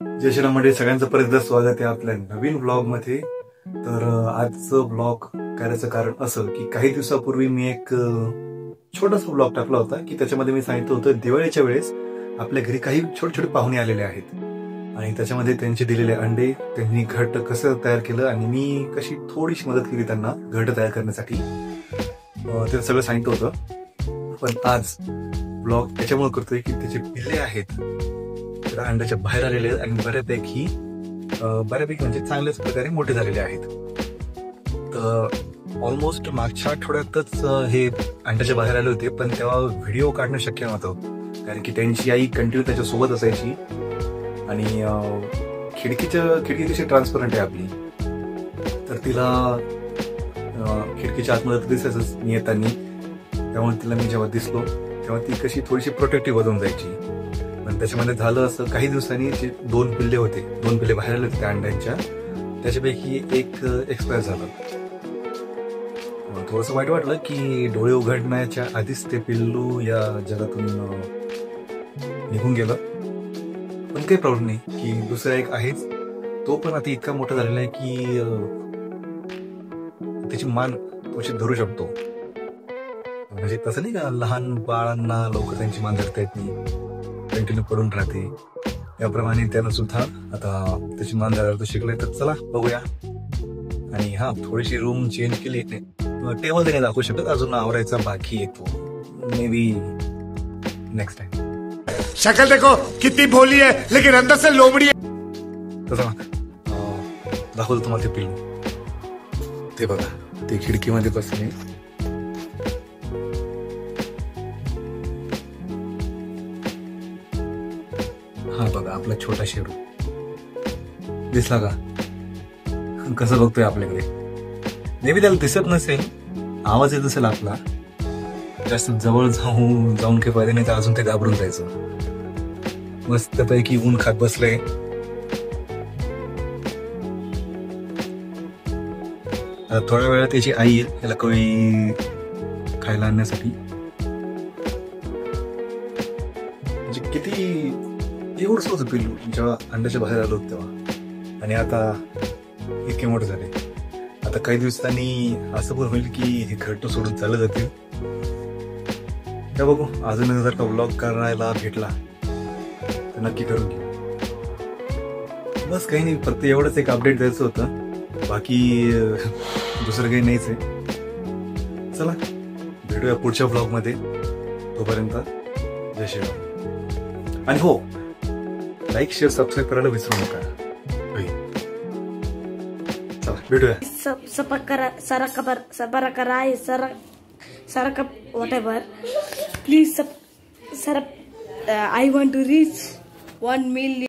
जय श्रीराम मंडळी, सगळ्यांचं परत स्वागत आहे आपल्या नवीन ब्लॉग मध्ये। तर आजचं ब्लॉग करायचं कारण असं की काही दिवसापूर्वी मी एक छोटासा ब्लॉग टाकला होता की त्याच्यामध्ये मी सांगितलं होतं दिवाळीच्या वेळेस आपल्या घरी काही छोटे छोटे पाहुणे आलेले आहेत आणि त्याच्यामध्ये त्यांचे दिलेले अंडे, त्यांनी घरट कसं तयार केलं आणि मी कशी थोडीशी मदत केली त्यांना घरट तयार करण्यासाठी, ते सगळं सांगितलं होतं। पण आज ब्लॉग त्याच्यामुळे करतोय की त्याचे पिल्ले आहेत अंड्याच्या बाहेर आलेले आहेत आणि बऱ्यापैकी म्हणजे चांगल्याच प्रकारे मोठे झालेले आहेत। तर ऑलमोस्ट मागच्या आठवड्यातच हे अंड्याच्या बाहेर आले होते, पण तेव्हा व्हिडिओ काढणं शक्य नव्हतं कारण की त्यांची आई कंटिन्यू त्याच्या सोबत असायची आणि खिडकी कशी ट्रान्सपरंट आहे आपली, तर तिला खिडकीच्या आतमध्ये दिसायचंच मी येताना, त्यामुळे तिला मी जेव्हा दिसलो तेव्हा ती कशी थोडीशी प्रोटेक्टिव्ह होऊन जायची। पण त्याच्यामध्ये झालं असं, काही दिवसांनी जे दोन पिल्ले बाहेर आले होते त्या अंड्यांच्या, त्याच्यापैकी एक एक्सपायर झालं। थोडस वाईट वाटलं की डोळे उघडण्याच्या आधीच ते पिल्लू या जगातून निघून गेलं। पण काही प्रॉब्लेम नाही की दुसरा एक आहेच, तो पण आता इतका मोठा झालेला आहे की त्याची मान तो धरू शकतो। म्हणजे तसं नाही का लहान बाळांना लवकर त्यांची मान धरता येत नाही, कंटिन्यू पडून राहते, त्याप्रमाणे त्यानं सुद्धा आता त्याची मान धरायला शिकले। तर चला बघूया। आणि हा, थोडीशी रूम चेंज केली, टेबल नाही दाखवू शकत, अजून आवरायचा बाकी येतो, मे बी नेक्स्ट टाइम। शक्ल देखो कितनी भोली है लेकिन अंदर से लोमड़ी है। तसं दाखवतो तुम्हाला ते पिल्लू, ते बघा ते खिडकीमध्ये बसले। हा बघा आपला छोटा शेरू दिसला का, कसं बघतोय आपल्याकडे। नेहमी त्याला दिसत नसेल, आवाज येत असेल आपला, जास्त जवळ जाऊन काही फायदा नाही, तर अजून ते घाबरून जायचं। मस्तपैकी ऊन खात बसलंय। थोड्या वेळात त्याची आई येईल त्याला कळी खायला आणण्यासाठी। म्हणजे किती एवढंच होतं पिल्लू जेव्हा अंड्याच्या बाहेर आलो तेव्हा, आणि आता इतके मोठे झाले। आता काही दिवसांनी असं पण होईल की हे घरटं सोडून चालत जातील। त्या बघू, अजून जर का ब्लॉग करायला भेटला तर नक्की करून घेऊ। बस काही नाही, फक्त एवढंच एक अपडेट द्यायचं होतं, बाकी दुसरं काही नाहीच आहे। चला भेटूया पुढच्या ब्लॉग मध्ये, तोपर्यंत जय श्रीराम। आणि हो, लाईक शेअर सबस्क्राईब करायला विसरू नका। चला भेटूया। whatever, please I want to reach 1 million.